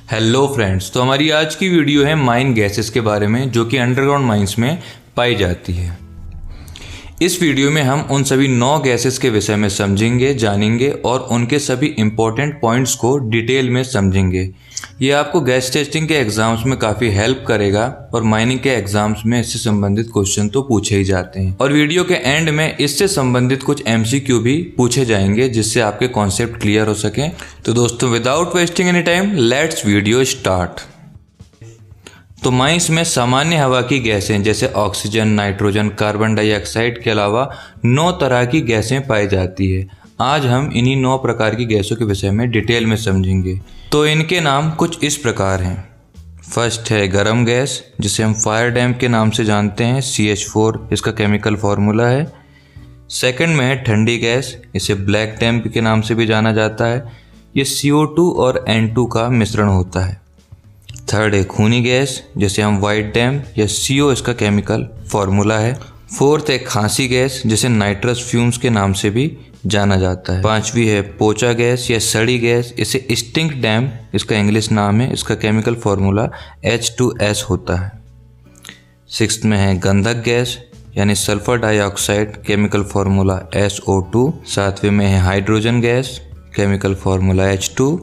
Hello friends, तो हमारी आज की वीडियो है माइन गैसेस के बारे में जो कि अंडरग्राउंड माइंस में पाई जाती है। इस वीडियो में हम उन सभी 9 गैसेस के विषय में समझेंगे, जानेंगे और उनके सभी इंपॉर्टेंट पॉइंट्स को डिटेल में समझेंगे। ये आपको गैस टेस्टिंग के एग्जाम्स में काफ़ी हेल्प करेगा और माइनिंग के एग्जाम्स में इससे संबंधित क्वेश्चन तो पूछे ही जाते हैं और वीडियो के एंड में इससे संबंधित कुछ MCQ भी पूछे जाएंगे जिससे आपके कॉन्सेप्ट क्लियर हो सके। तो दोस्तों, without wasting any time, let's video start. तो माइंस में सामान्य हवा की गैसें जैसे ऑक्सीजन, नाइट्रोजन, कार्बन डाइऑक्साइड के अलावा 9 तरह की गैसें पाई जाती है। आज हम इन्हीं 9 प्रकार की गैसों के विषय में डिटेल में समझेंगे। तो इनके नाम कुछ इस प्रकार हैं। फर्स्ट है गर्म गैस, जिसे हम फायर डैम के नाम से जानते हैं, CH4 इसका केमिकल फार्मूला है। सेकंड में है ठंडी गैस, इसे ब्लैक डैम के नाम से भी जाना जाता है। ये CO2 और N2 का मिश्रण होता है। थर्ड है खूनी गैस, जिसे हम वाइट डैम या CO इसका केमिकल फार्मूला है। फोर्थ है खांसी गैस, जिसे नाइट्रस फ्यूम्स के नाम से भी जाना जाता है। पांचवी है पोचा गैस या सड़ी गैस, इसे स्टिंक डैम इसका इंग्लिश नाम है, इसका केमिकल फार्मूला H2S होता है। सिक्स्थ में है गंधक गैस यानी sulphur dioxide, chemical formula SO2। सातवें में है hydrogen gas, chemical formula H2।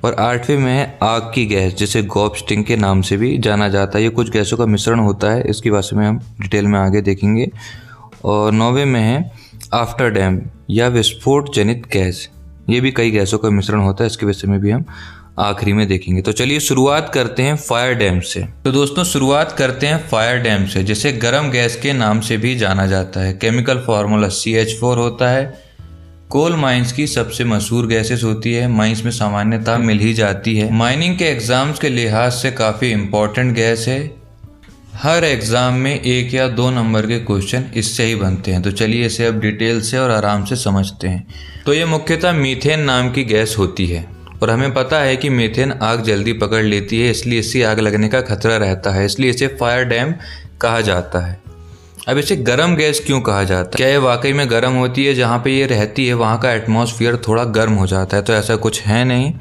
और आठवें में है आग की गैस, जिसे गॉबस्टिंग के नाम से भी जाना जाता है। ये कुछ गैसों का मिश्रण होता है, इसकी बारे में हम डिटेल में आगे देखेंगे। और 9वें में है आफ्टर डैम या विस्फोट जनित गैस, ये भी कई गैसों का मिश्रण होता है, इसके विषय में भी हम आखिरी में देखेंगे। तो चलिए शुरुआत करते हैं फायर डैम से। तो दोस्तों, शुरुआत करते हैं फायर डैम से, जिसे गर्म गैस के नाम से भी जाना जाता है। केमिकल फार्मूला CH4 होता है। कोल माइंस की सबसे मशहूर गैसेस होती है, माइंस में सामान्यतः मिल ही जाती है। माइनिंग के एग्जाम्स के लिहाज से काफ़ी इम्पोर्टेंट गैस है। हर एग्जाम में 1 या 2 नंबर के क्वेश्चन इससे ही बनते हैं। तो चलिए इसे अब डिटेल से और आराम से समझते हैं। तो ये मुख्यतः मीथेन नाम की गैस होती है और हमें पता है कि मीथेन आग जल्दी पकड़ लेती है, इसलिए इससे आग लगने का खतरा रहता है, इसलिए इसे फायर डैम कहा जाता है। अब इसे गर्म गैस क्यों कहा जाता है? क्या ये वाकई में गर्म होती है? जहाँ पे ये रहती है वहाँ का एटमॉस्फेयर थोड़ा गर्म हो जाता है? तो ऐसा कुछ है नहीं।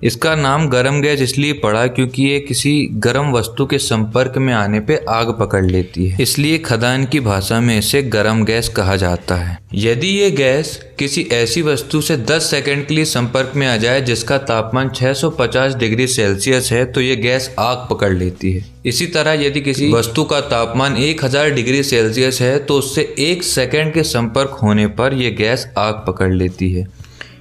इसका नाम गर्म गैस इसलिए पड़ा क्योंकि ये किसी गर्म वस्तु के संपर्क में आने पे आग पकड़ लेती है, इसलिए खदान की भाषा में इसे गर्म गैस कहा जाता है। यदि ये गैस किसी ऐसी वस्तु से 10 सेकंड के लिए संपर्क में आ जाए जिसका तापमान 650 डिग्री सेल्सियस है तो ये गैस आग पकड़ लेती है। इसी तरह यदि किसी वस्तु का तापमान 1000 डिग्री सेल्सियस है तो उससे 1 सेकंड के संपर्क होने पर यह गैस आग पकड़ लेती है।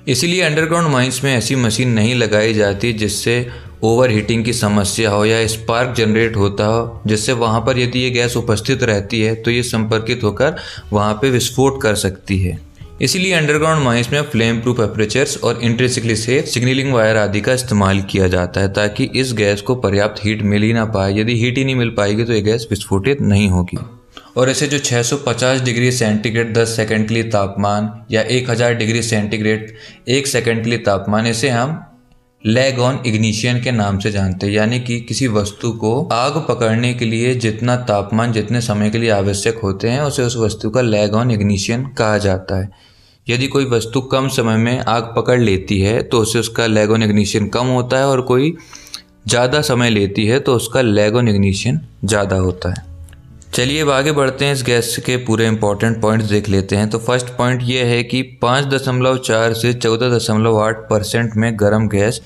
इसीलिए अंडरग्राउंड माइंस में ऐसी मशीन नहीं लगाई जाती जिससे ओवर हीटिंग की समस्या हो या स्पार्क जनरेट होता हो, जिससे वहाँ पर यदि ये गैस उपस्थित रहती है तो ये संपर्कित होकर वहाँ पे विस्फोट कर सकती है। इसीलिए अंडरग्राउंड माइंस में फ्लेम प्रूफ एपरेचर्स और इंट्रिंसिकली सेफ सिग्नलिंग वायर आदि का इस्तेमाल किया जाता है ताकि इस गैस को पर्याप्त हीट मिल ही ना पाए। यदि हीट ही नहीं मिल पाएगी तो ये गैस विस्फोटित नहीं होगी। और इसे जो 650 डिग्री सेंटीग्रेड 10 सेकंड के लिए तापमान या 1000 डिग्री सेंटीग्रेड 1 सेकंड के लिए तापमान, इसे हम लैग ऑन इग्निशन के नाम से जानते हैं। यानी कि किसी वस्तु को आग पकड़ने के लिए जितना तापमान जितने समय के लिए आवश्यक होते हैं उसे उस वस्तु का लैग ऑन इग्निशन कहा जाता है। यदि कोई वस्तु कम समय में आग पकड़ लेती है तो उसे उसका लैग ऑन इग्निशन कम होता है और कोई ज़्यादा समय लेती है तो उसका लैग ऑन इग्निशन ज़्यादा होता है। चलिए अब आगे बढ़ते हैं, इस गैस के पूरे इंपॉर्टेंट पॉइंट्स देख लेते हैं। तो फर्स्ट पॉइंट ये है कि 5.4 से 14.8% में गर्म गैस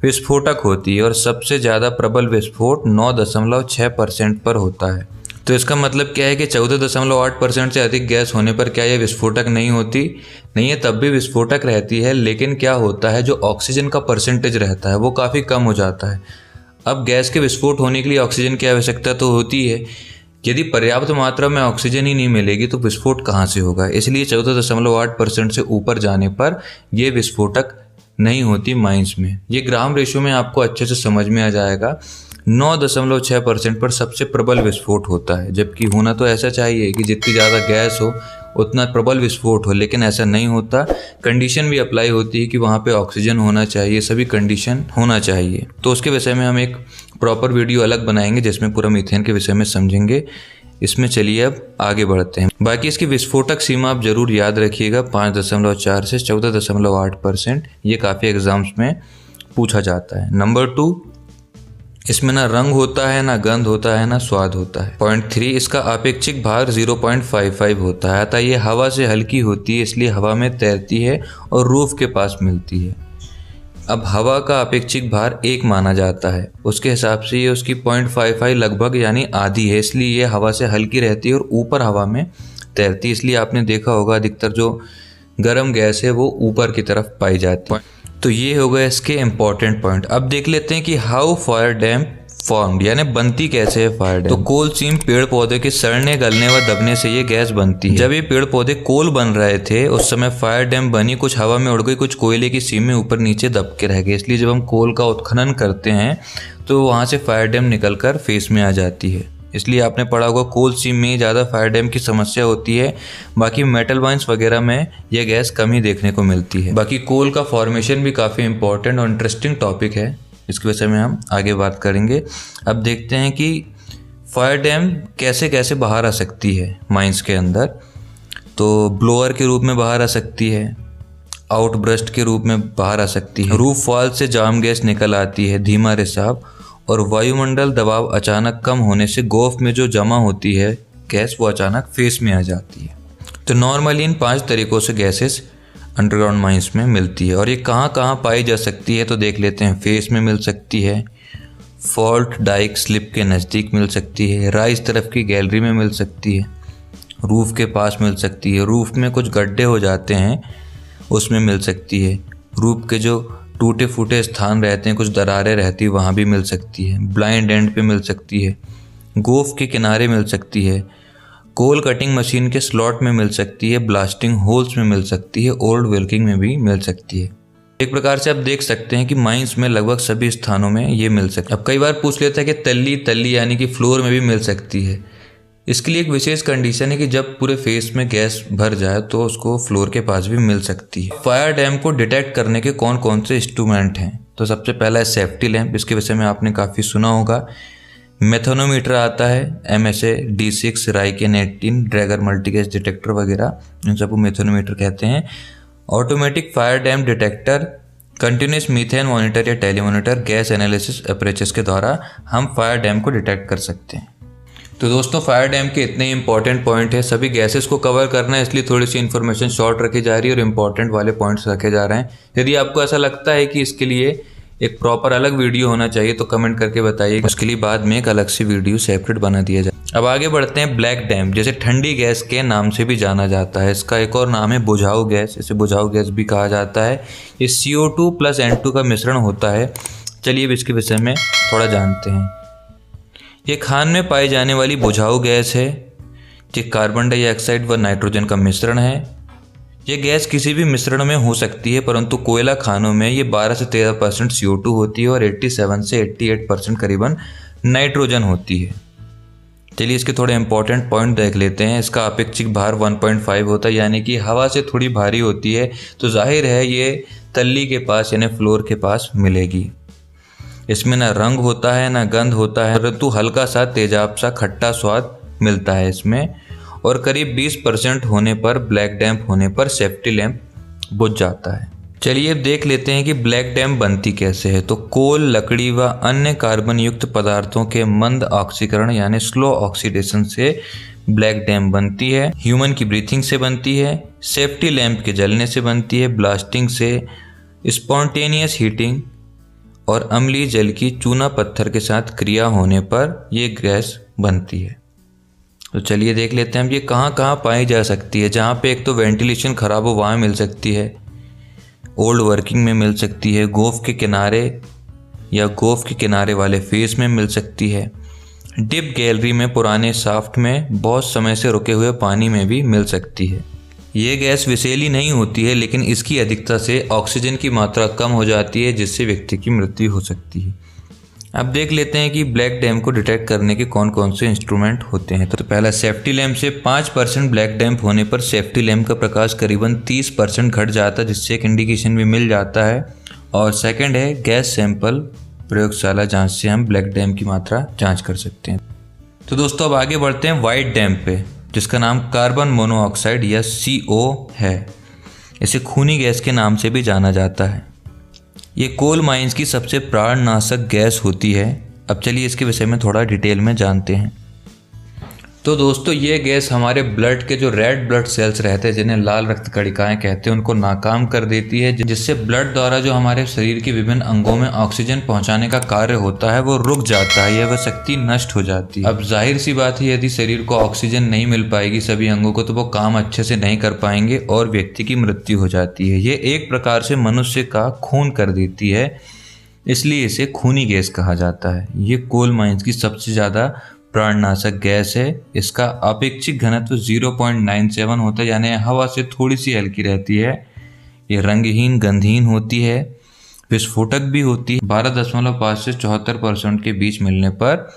विस्फोटक होती है और सबसे ज़्यादा प्रबल विस्फोट 9.6% पर होता है। तो इसका मतलब क्या है कि 14.8% से अधिक गैस होने पर क्या यह विस्फोटक नहीं होती? नहीं है, तब भी विस्फोटक रहती है, लेकिन क्या होता है, जो ऑक्सीजन का परसेंटेज रहता है वो काफ़ी कम हो जाता है। अब गैस के विस्फोट होने के लिए ऑक्सीजन की आवश्यकता तो होती है, यदि पर्याप्त मात्रा में ऑक्सीजन ही नहीं मिलेगी तो विस्फोट कहाँ से होगा? इसलिए 14.8% से ऊपर जाने पर यह विस्फोटक नहीं होती माइंस में। ये ग्राम रेशो में आपको अच्छे से समझ में आ जाएगा। 9.6% पर सबसे प्रबल विस्फोट होता है, जबकि होना तो ऐसा चाहिए कि जितनी ज़्यादा गैस हो उतना प्रबल विस्फोट हो, लेकिन ऐसा नहीं होता। कंडीशन भी अप्लाई होती है कि वहाँ पे ऑक्सीजन होना चाहिए, सभी कंडीशन होना चाहिए। तो उसके विषय में हम एक प्रॉपर वीडियो अलग बनाएंगे जिसमें पूरा मीथेन के विषय में समझेंगे। इसमें चलिए अब आगे बढ़ते हैं। बाकी इसकी विस्फोटक सीमा आप जरूर याद रखिएगा, 5.4 से 14.8%। ये काफ़ी एग्जाम्स में पूछा जाता है। नंबर 2, इसमें ना रंग होता है, ना गंध होता है, ना स्वाद होता है। पॉइंट 3, इसका अपेक्षिक भार 0.55 होता है, अतः ये हवा से हल्की होती है, इसलिए हवा में तैरती है और रूफ के पास मिलती है। अब हवा का अपेक्षिक भार 1 माना जाता है, उसके हिसाब से ये उसकी 0.55 लगभग यानी आधी है, इसलिए ये हवा से हल्की रहती है और ऊपर हवा में तैरती है। इसलिए आपने देखा होगा अधिकतर जो गर्म गैस है वो ऊपर की तरफ पाई जाती है। तो ये हो गया इसके इम्पोर्टेंट पॉइंट। अब देख लेते हैं कि हाउ फायर डैम फॉर्म्ड, यानी बनती कैसे है फायर डैम। तो कोल सीम पेड़ पौधे के सड़ने, गलने व दबने से ये गैस बनती है। जब ये पेड़ पौधे कोल बन रहे थे उस समय फायर डैम बनी, कुछ हवा में उड़ गई, कुछ कोयले की सीम में ऊपर नीचे दब के रह गए। इसलिए जब हम कोल का उत्खनन करते हैं तो वहाँ से फायर डैम निकल कर फेस में आ जाती है। इसलिए आपने पढ़ा होगा कोल सीम में ज़्यादा फायर डैम की समस्या होती है, बाकी मेटल माइंस वगैरह में यह गैस कम ही देखने को मिलती है। बाकी कोल का फॉर्मेशन भी काफ़ी इंपॉर्टेंट और इंटरेस्टिंग टॉपिक है, इसके विषय में हम आगे बात करेंगे। अब देखते हैं कि फायर डैम कैसे कैसे बाहर आ सकती है माइंस के अंदर। तो ब्लोअर के रूप में बाहर आ सकती है, आउटब्रस्ट के रूप में बाहर आ सकती है, रूफ वॉल से जाम गैस निकल आती है, धीमा रिसाव, और वायुमंडल दबाव अचानक कम होने से गोफ में जो जमा होती है गैस वो अचानक फेस में आ जाती है। तो नॉर्मली इन 5 तरीक़ों से गैसेस अंडरग्राउंड माइंस में मिलती है। और ये कहाँ कहाँ पाई जा सकती है तो देख लेते हैं। फेस में मिल सकती है, फॉल्ट डाइक स्लिप के नज़दीक मिल सकती है, राइज तरफ की गैलरी में मिल सकती है, रूफ़ के पास मिल सकती है, रूफ़ में कुछ गड्ढे हो जाते हैं उसमें मिल सकती है, रूफ़ के जो टूटे फूटे स्थान रहते हैं, कुछ दरारें रहती है वहाँ भी मिल सकती है, ब्लाइंड एंड पे मिल सकती है, गोफ के किनारे मिल सकती है, कोल कटिंग मशीन के स्लॉट में मिल सकती है, ब्लास्टिंग होल्स में मिल सकती है, ओल्ड वर्किंग में भी मिल सकती है। एक प्रकार से आप देख सकते हैं कि माइंस में लगभग सभी स्थानों में ये मिल सकती है। अब कई बार पूछ लेता है कि तल्ली यानी कि फ्लोर में भी मिल सकती है। इसके लिए एक विशेष कंडीशन है कि जब पूरे फेस में गैस भर जाए तो उसको फ्लोर के पास भी मिल सकती है। फायर डैम को डिटेक्ट करने के कौन कौन से इंस्ट्रूमेंट हैं, तो सबसे पहला है सेफ्टी लैंप। इसके विषय में आपने काफ़ी सुना होगा। मेथोनोमीटर आता है, MSA, D6, राइकेन 18, ड्रैगर मल्टीगैस डिटेक्टर वगैरह, इन सबको मेथोनोमीटर कहते हैं। Automatic fire dam detector, continuous methane monitor या टेलीमॉनिटर, गैस एनालिसिस अप्रोचेस के द्वारा हम फायर डैम को डिटेक्ट कर सकते हैं। तो दोस्तों फायर डैम के इतने इंपॉर्टेंट पॉइंट है, सभी गैसेस को कवर करना है, इसलिए थोड़ी सी इन्फॉर्मेशन शॉर्ट रखी जा रही है और इंपॉर्टेंट वाले पॉइंट्स रखे जा रहे हैं। यदि आपको ऐसा लगता है कि इसके लिए एक प्रॉपर अलग वीडियो होना चाहिए तो कमेंट करके बताइए, उसके लिए बाद में एक अलग सी वीडियो सेपरेट बना दिया जाए। अब आगे बढ़ते हैं। ब्लैक डैम जिसे ठंडी गैस के नाम से भी जाना जाता है, इसका एक और नाम है बुझाऊ गैस, इसे बुझाऊ गैस भी कहा जाता है। ये CO2 + N2 का मिश्रण होता है। चलिए अब इसके विषय में थोड़ा जानते हैं। ये खान में पाई जाने वाली बुझाऊ गैस है। ये कार्बन डाइऑक्साइड व नाइट्रोजन का मिश्रण है। ये गैस किसी भी मिश्रण में हो सकती है, परंतु कोयला खानों में ये 12 से 13% CO2 होती है और 87 से 88% करीबन नाइट्रोजन होती है। चलिए इसके थोड़े इंपॉर्टेंट पॉइंट देख लेते हैं। इसका अपेक्षिक भार 1.5 होता है, यानी कि हवा से थोड़ी भारी होती है, तो जाहिर है ये तल्ली के पास यानी फ्लोर के पास मिलेगी। इसमें ना रंग होता है, ना गंध होता है, परंतु हल्का सा तेजाब सा खट्टा स्वाद मिलता है इसमें। और करीब 20% होने पर, ब्लैक डैम्प होने पर सेफ्टी लैंप बुझ जाता है। चलिए अब देख लेते हैं कि ब्लैक डैम्प बनती कैसे है। तो कोल, लकड़ी व अन्य कार्बन युक्त पदार्थों के मंद ऑक्सीकरण यानी स्लो ऑक्सीडेशन से ब्लैक डैम्प बनती है। ह्यूमन की ब्रीथिंग से बनती है, सेफ्टी लैंप के जलने से बनती है, ब्लास्टिंग से, स्पॉन्टेनियस हीटिंग और अम्लीय जल की चूना पत्थर के साथ क्रिया होने पर यह गैस बनती है। तो चलिए देख लेते हैं हम ये कहाँ कहाँ पाई जा सकती है। जहाँ पे एक तो वेंटिलेशन ख़राब हो वहाँ मिल सकती है, ओल्ड वर्किंग में मिल सकती है, गोफ के किनारे या गोफ के किनारे वाले फेस में मिल सकती है, डिप गैलरी में, पुराने शाफ्ट में, बहुत समय से रुके हुए पानी में भी मिल सकती है। ये गैस विषैली नहीं होती है, लेकिन इसकी अधिकता से ऑक्सीजन की मात्रा कम हो जाती है, जिससे व्यक्ति की मृत्यु हो सकती है। अब देख लेते हैं कि ब्लैक डैम्प को डिटेक्ट करने के कौन कौन से इंस्ट्रूमेंट होते हैं। तो पहला सेफ्टी लैंप से 5% ब्लैक डैम्प होने पर सेफ्टी लैंप का प्रकाश करीबन 30% घट जाता है, जिससे एक इंडिकेशन भी मिल जाता है। और सेकंड है गैस सैंपल प्रयोगशाला जांच से हम ब्लैक डैम्प की मात्रा जांच कर सकते हैं। तो दोस्तों अब आगे बढ़ते हैं वाइट डैम्प पे, जिसका नाम कार्बन मोनोऑक्साइड या CO है। इसे खूनी गैस के नाम से भी जाना जाता है। ये कोल माइंस की सबसे प्राणनाशक गैस होती है। अब चलिए इसके विषय में थोड़ा डिटेल में जानते हैं। तो दोस्तों, ये गैस हमारे ब्लड के जो रेड ब्लड सेल्स रहते हैं, जिन्हें लाल रक्त कणिकाएं कहते हैं, उनको नाकाम कर देती है, जिससे ब्लड द्वारा जो हमारे शरीर के विभिन्न अंगों में ऑक्सीजन पहुंचाने का कार्य होता है वो रुक जाता है या वह शक्ति नष्ट हो जाती है। अब जाहिर सी बात है, यदि शरीर को ऑक्सीजन नहीं मिल पाएगी सभी अंगों को, तो वो काम अच्छे से नहीं कर पाएंगे और व्यक्ति की मृत्यु हो जाती है। ये एक प्रकार से मनुष्य का खून कर देती है, इसलिए इसे खूनी गैस कहा जाता है। ये कोल माइंस की सबसे ज़्यादा प्राणनाशक गैस है। इसका अपेक्षिक घनत्व 0.97 होता है, यानी हवा से थोड़ी सी हल्की रहती है। ये रंगहीन गंधहीन होती है, विस्फोटक भी होती है। 12.5 से 74% के बीच मिलने पर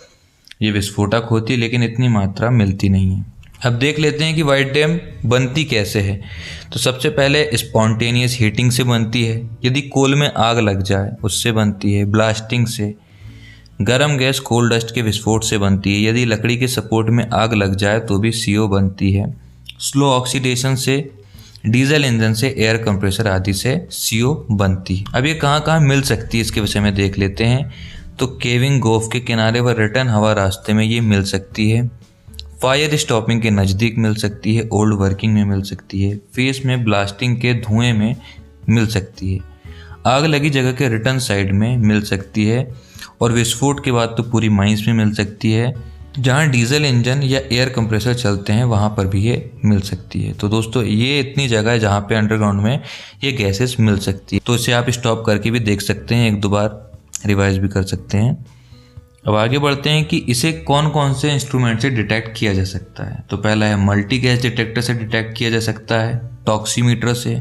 ये विस्फोटक होती है, लेकिन इतनी मात्रा मिलती नहीं है। अब देख लेते हैं कि व्हाइट डैम बनती कैसे है। तो सबसे पहले स्पॉन्टेनियस हीटिंग से बनती है, यदि कोल में आग लग जाए उससे बनती है। ब्लास्टिंग से, गर्म गैस कोल डस्ट के विस्फोट से बनती है, यदि लकड़ी के सपोर्ट में आग लग जाए तो भी CO बनती है। स्लो ऑक्सीडेशन से, डीजल इंजन से, एयर कंप्रेसर आदि से CO बनती है। अब ये कहाँ कहाँ मिल सकती है इसके विषय में देख लेते हैं। तो केविंग गोफ के किनारे व रिटर्न हवा रास्ते में ये मिल सकती है। फायर स्टॉपिंग के नज़दीक मिल सकती है, ओल्ड वर्किंग में मिल सकती है, फेस में ब्लास्टिंग के धुएं में मिल सकती है, आग लगी जगह के रिटर्न साइड में मिल सकती है, और विस्फोट के बाद तो पूरी माइंस में मिल सकती है। जहाँ डीजल इंजन या एयर कंप्रेसर चलते हैं वहाँ पर भी ये मिल सकती है। तो दोस्तों, ये इतनी जगह है जहाँ पे अंडरग्राउंड में ये गैसेस मिल सकती है। तो इसे आप स्टॉप करके भी देख सकते हैं, एक दो बार रिवाइज भी कर सकते हैं। अब आगे बढ़ते हैं कि इसे कौन कौन से इंस्ट्रूमेंट से डिटेक्ट किया जा सकता है। तो पहला है मल्टी गैस डिटेक्टर से डिटेक्ट किया जा सकता है, टॉक्सीमीटर से,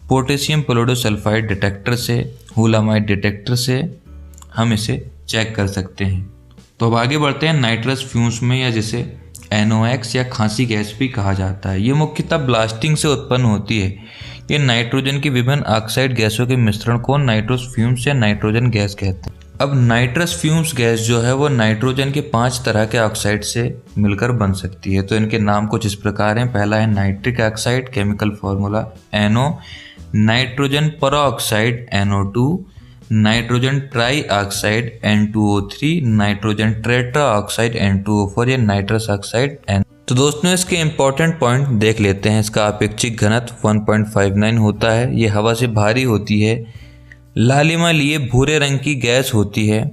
पोटेशियम प्लोडोसल्फाइड डिटेक्टर से, हुलामाइड डिटेक्टर से हम इसे चेक कर सकते हैं। तो अब आगे बढ़ते हैं नाइट्रस फ्यूम्स में, या जिसे NOx या खांसी गैस भी कहा जाता है। ये मुख्यतः ब्लास्टिंग से उत्पन्न होती है। ये नाइट्रोजन की विभिन्न ऑक्साइड गैसों के मिश्रण को नाइट्रस फ्यूम्स या नाइट्रोजन गैस कहते हैं। अब नाइट्रस फ्यूम्स गैस जो है वो नाइट्रोजन के 5 तरह के ऑक्साइड से मिलकर बन सकती है। तो इनके नाम कुछ इस प्रकार हैं। पहला है nitric oxide, chemical formula NO, nitrogen peroxide NO2, nitrogen try oxide N2O3, nitrogen tetra oxide N2O4 या नाइट्रस ऑक्साइड N। तो दोस्तों, इसके इंपॉर्टेंट पॉइंट देख लेते हैं। इसका अपेक्षिक घनत्व 1.59 होता है। ये हवा से भारी होती है, लालिमा लिए भूरे रंग की गैस होती है,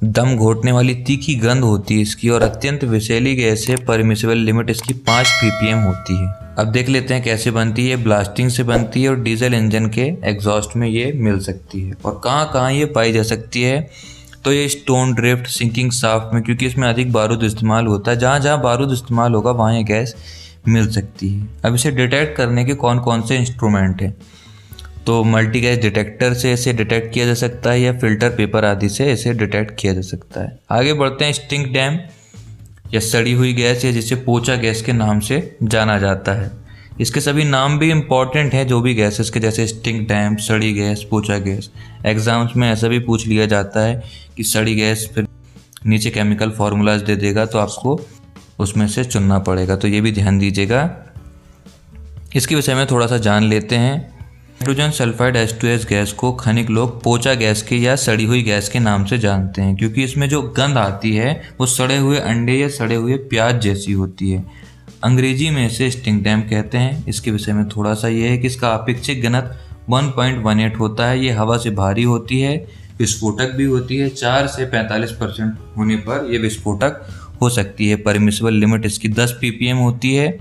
दम घोटने वाली तीखी गंध होती है इसकी, और अत्यंत विषैली गैस है। परमिसिबल लिमिट इसकी 5 ppm होती है। अब देख लेते हैं कैसे बनती है। ब्लास्टिंग से बनती है और डीजल इंजन के एग्जॉस्ट में ये मिल सकती है। और कहाँ कहाँ ये पाई जा सकती है, तो ये स्टोन ड्रिफ्ट, सिंकिंग शाफ्ट में, क्योंकि इसमें अधिक बारूद इस्तेमाल होता है। जहाँ जहाँ बारूद इस्तेमाल होगा वहाँ ये गैस मिल सकती है। अब इसे डिटेक्ट करने के कौन कौन से इंस्ट्रूमेंट हैं, तो मल्टी गैस डिटेक्टर से इसे डिटेक्ट किया जा सकता है, या फिल्टर पेपर आदि से इसे डिटेक्ट किया जा सकता है। आगे बढ़ते हैं स्टिंक डैम या सड़ी हुई गैस, या जिसे पोचा गैस के नाम से जाना जाता है। इसके सभी नाम भी इम्पॉर्टेंट हैं, जो भी गैसेस के, जैसे स्टिंक डैम, सड़ी गैस, पोचा गैस। एग्जाम्स में ऐसा भी पूछ लिया जाता है कि सड़ी गैस, फिर नीचे केमिकल फार्मूलाज दे देगा, तो आपको उसमें से चुनना पड़ेगा, तो ये भी ध्यान दीजिएगा। इसके विषय में थोड़ा सा जान लेते हैं। नाइट्रोजन सल्फाइड H2S गैस को खनिक लोग पोचा गैस के या सड़ी हुई गैस के नाम से जानते हैं, क्योंकि इसमें जो गंध आती है वो सड़े हुए अंडे या सड़े हुए प्याज जैसी होती है। अंग्रेजी में इसे स्टिंक डैम कहते हैं। इसके विषय में थोड़ा सा ये है कि इसका अपेक्षिक घनत्व 1.18 होता है। ये हवा से भारी होती है, विस्फोटक भी होती है। 4 से 45% होने पर यह विस्फोटक हो सकती है। परमिसिबल लिमिट इसकी 10 ppm होती है।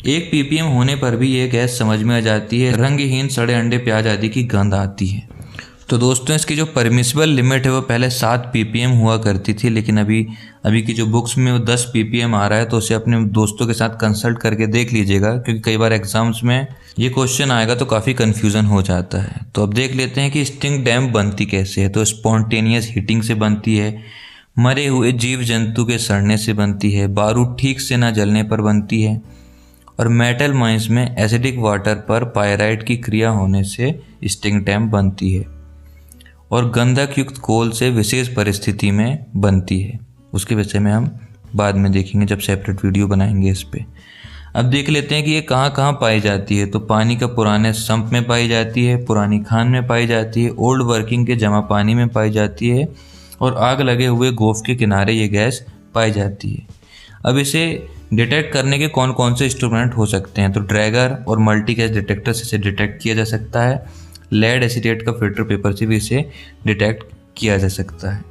1 ppm होने पर भी ये गैस समझ में आ जाती है। रंगहीन सड़े अंडे प्याज आदि की गंध आती है। तो दोस्तों, इसकी जो परमिसिबल लिमिट है वो पहले 7 ppm हुआ करती थी, लेकिन अभी की जो बुक्स में वो 10 ppm आ रहा है। तो उसे अपने दोस्तों के साथ कंसल्ट करके देख लीजिएगा, क्योंकि कई बार एग्जाम्स में ये क्वेश्चन आएगा तो काफ़ी कन्फ्यूज़न हो जाता है। तो अब देख लेते हैं कि स्टिंक डैम बनती कैसे है। तो स्पॉन्टेनियस हीटिंग से बनती है, मरे हुए जीव जंतु के सड़ने से बनती है, बारूद ठीक से ना जलने पर बनती है, और मेटल माइंस में एसिडिक वाटर पर पायराइट की क्रिया होने से स्टिंक डैम बनती है, और गंधक युक्त कोल से विशेष परिस्थिति में बनती है। उसके विषय में हम बाद में देखेंगे जब सेपरेट वीडियो बनाएंगे इस पे। अब देख लेते हैं कि ये कहाँ कहाँ पाई जाती है। तो पानी का पुराने सम्प में पाई जाती है, पुरानी खान में पाई जाती है, ओल्ड वर्किंग के जमा पानी में पाई जाती है और आग लगे हुए गोफ के किनारे ये गैस पाई जाती है। अब इसे डिटेक्ट करने के कौन कौन से इंस्ट्रूमेंट हो सकते हैं। तो ड्रैगर और मल्टी गैस डिटेक्टर से इसे डिटेक्ट किया जा सकता है। लेड एसीटेट का फिल्टर पेपर से भी इसे डिटेक्ट किया जा सकता है।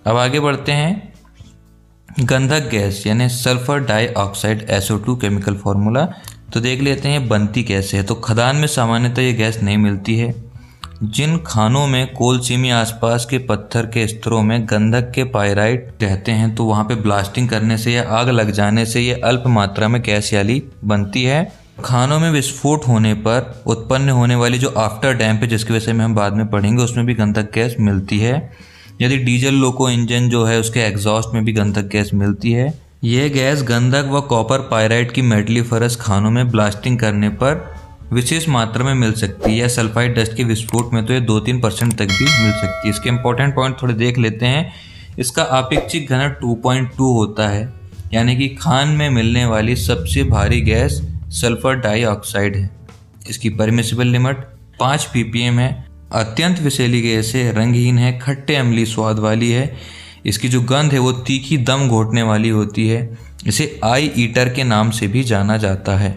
अब आगे बढ़ते हैं। गंधक गैस यानी sulphur dioxide SO2 chemical formula. तो देख लेते हैं बनती कैसे है। तो खदान में सामान्यतः ये गैस नहीं मिलती है। जिन खानों में कोल सीमी आसपास के पत्थर के स्तरों में गंधक के पाइराइट रहते हैं तो वहाँ पे ब्लास्टिंग करने से या आग लग जाने से ये अल्प मात्रा में गैस याली बनती है। खानों में विस्फोट होने पर उत्पन्न होने वाली जो आफ्टर डैम्प है, जिसके वजह से हम बाद में पढ़ेंगे, उसमें भी गंधक गैस मिलती है। यदि डीजल लोको इंजन जो है उसके एग्जॉस्ट में भी गंधक गैस मिलती है। यह गैस गंधक व कॉपर पाइराइट की मेटलीफरस खानों में ब्लास्टिंग करने पर विशेष मात्रा में मिल सकती है या सल्फाइड डस्ट के विस्फोट में तो ये 2-3% तक भी मिल सकती है। इसके इंपॉर्टेंट पॉइंट थोड़े देख लेते हैं। इसका अपेक्षिक घनत्व 2.2 होता है, यानी कि खान में मिलने वाली सबसे भारी गैस सल्फर डाइऑक्साइड है। इसकी परमिसिबल लिमिट 5 ppm है। अत्यंत विषैली गैस है, रंगहीन है, खट्टे अम्लीय स्वाद वाली है। इसकी जो गंध है वो तीखी दम घोटने वाली होती है। इसे आई ईटर के नाम से भी जाना जाता है।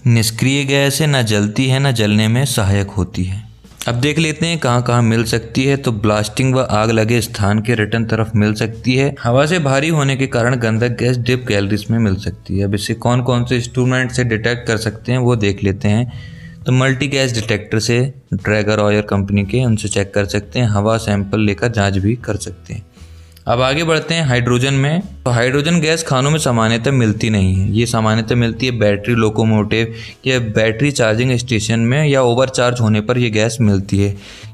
निष्क्रिय गैस है, न जलती है न जलने में सहायक होती है। अब देख लेते हैं कहाँ कहाँ मिल सकती है। तो ब्लास्टिंग व आग लगे स्थान के रिटर्न तरफ मिल सकती है। हवा से भारी होने के कारण गंधक गैस डिप गैलरीज में मिल सकती है। अब इसे कौन कौन से इंस्ट्रूमेंट से डिटेक्ट कर सकते हैं वो देख लेते हैं। तो मल्टी गैस डिटेक्टर से ड्रैगर ऑयर कंपनी के उनसे चेक कर सकते हैं। हवा सैंपल लेकर जांच भी कर सकते हैं। अब आगे बढ़ते हैं हाइड्रोजन में। तो हाइड्रोजन गैस खानों में सामान्यतः मिलती नहीं है। ये सामान्यतः मिलती है बैटरी लोकोमोटिव या बैटरी चार्जिंग स्टेशन में, या ओवरचार्ज होने पर यह गैस मिलती है,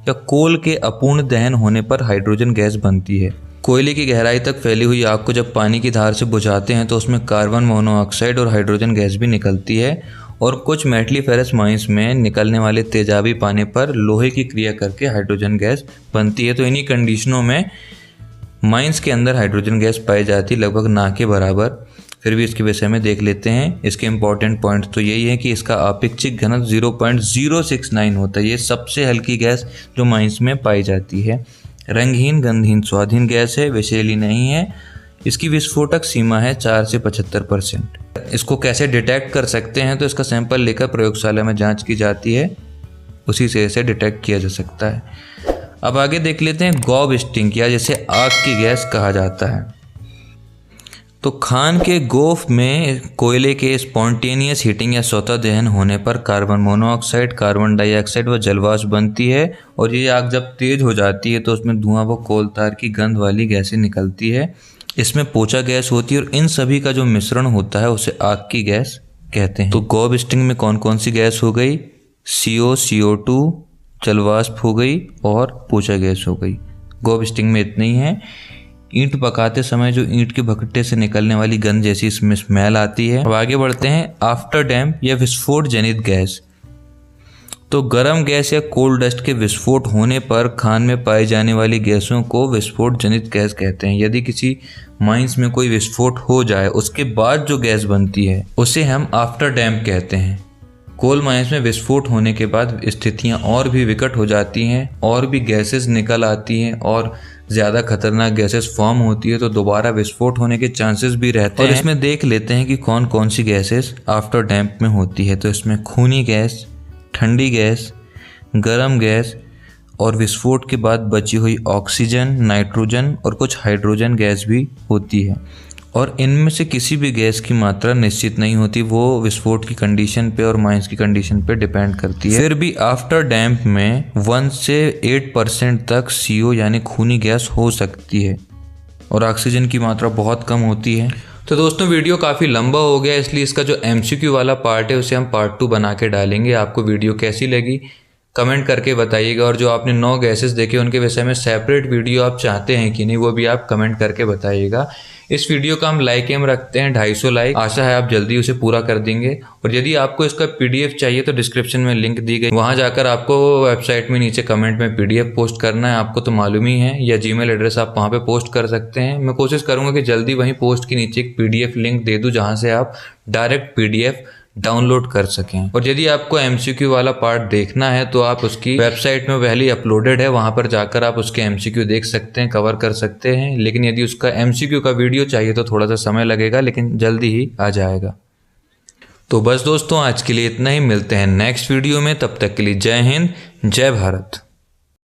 या कोल के अपूर्ण दहन होने पर हाइड्रोजन गैस बनती है। कोयले की गहराई तक फैली हुई आग को जब पानी की धार से बुझाते हैं तो उसमें कार्बन मोनोऑक्साइड और हाइड्रोजन गैस भी निकलती है। और कुछ मेटलीफेरस माइंस में निकलने वाले तेजाबी पानी पर लोहे की क्रिया करके हाइड्रोजन गैस बनती है। तो इन्हीं कंडीशनों में माइंस के अंदर हाइड्रोजन गैस पाई जाती है, लगभग ना के बराबर। फिर भी इसके विषय में देख लेते हैं। इसके इंपॉर्टेंट पॉइंट्स तो यही है कि इसका अपेक्षिक घनत्व 0.069 होता है। ये सबसे हल्की गैस जो माइंस में पाई जाती है। रंगहीन, गंधहीन, स्वादहीन गैस है, विषैली नहीं है। इसकी विस्फोटक सीमा है 4 से 75%। इसको कैसे डिटेक्ट कर सकते हैं। तो इसका सैंपल लेकर प्रयोगशाला में जांच की जाती है, उसी से इसे डिटेक्ट किया जा सकता है। अब आगे देख लेते हैं गॉब स्टिंक, या जैसे आग की गैस कहा जाता है। तो खान के गोफ में कोयले के स्पॉन्टेनियस हीटिंग या स्वतः दहन होने पर कार्बन मोनोऑक्साइड, कार्बन डाइऑक्साइड व जलवाष्प बनती है। और ये आग जब तेज हो जाती है तो उसमें धुआं व कोल तार की गंध वाली गैसें निकलती है। इसमें पोचा गैस होती है और इन सभी का जो मिश्रण होता है उसे आग की गैस कहते हैं। तो गॉब स्टिंग में कौन कौन सी गैस हो गई? CO, CO2, जलवाष्प हो गई और पोचा गैस हो गई। गॉब स्टिंग में इतनी ही है। ईंट पकाते समय जो ईंट के भट्टे से निकलने वाली गंध जैसी इसमें स्मेल आती है। अब आगे बढ़ते हैं आफ्टर डैम्प या विस्फोट जनित गैस। तो गर्म गैस या कोल डस्ट के विस्फोट होने पर खान में पाई जाने वाली गैसों को विस्फोट जनित गैस कहते हैं। यदि किसी माइंस में कोई विस्फोट हो जाए उसके बाद जो गैस बनती है उसे हम आफ्टर डैम्प कहते हैं। कोल माइंस में विस्फोट होने के बाद स्थितियां और भी विकट हो जाती हैं, और भी गैसेस निकल आती हैं और ज़्यादा खतरनाक गैसेस फॉर्म होती है, तो दोबारा विस्फोट होने के चांसेस भी रहते हैं। और इसमें देख लेते हैं कि कौन कौन सी गैसेस आफ्टर डैम्प में होती है। तो इसमें खूनी गैस, ठंडी गैस, गर्म गैस और विस्फोट के बाद बची हुई ऑक्सीजन, नाइट्रोजन और कुछ हाइड्रोजन गैस भी होती है। और इनमें से किसी भी गैस की मात्रा निश्चित नहीं होती, वो विस्फोट की कंडीशन पे और माइंस की कंडीशन पे डिपेंड करती है। फिर भी आफ्टर डैम्प में 1 से 8% तक CO यानी खूनी गैस हो सकती है और ऑक्सीजन की मात्रा बहुत कम होती है। तो दोस्तों वीडियो काफ़ी लंबा हो गया, इसलिए इसका जो MCQ वाला पार्ट है उसे हम पार्ट 2 बना के डालेंगे। आपको वीडियो कैसी लगी कमेंट करके बताइएगा। और जो आपने 9 गैसेस देखे उनके विषय में सेपरेट वीडियो आप चाहते हैं कि नहीं, वो भी आप कमेंट करके बताइएगा। इस वीडियो का हम लाइक एम रखते हैं 250 लाइक। आशा है आप जल्दी उसे पूरा कर देंगे। और यदि आपको इसका PDF चाहिए तो डिस्क्रिप्शन में लिंक दी गई, वहां जाकर आपको वेबसाइट में नीचे कमेंट में PDF पोस्ट करना है। आपको तो मालूम ही है, या जीमेल एड्रेस आप वहां पे पोस्ट कर सकते हैं। मैं कोशिश करूंगा कि जल्दी वहीं पोस्ट के नीचे एक PDF लिंक दे दूं जहां से आप डायरेक्ट PDF डाउनलोड कर सकें। और यदि आपको MCQ वाला पार्ट देखना है तो आप उसकी वेबसाइट में पहले अपलोडेड है, वहां पर जाकर आप उसके MCQ देख सकते हैं, कवर कर सकते हैं। लेकिन यदि उसका MCQ का वीडियो चाहिए तो थोड़ा सा समय लगेगा, लेकिन जल्दी ही आ जाएगा। तो बस दोस्तों, आज के लिए इतना ही। मिलते हैं नेक्स्ट वीडियो में, तब तक के लिए जय हिंद, जय भारत।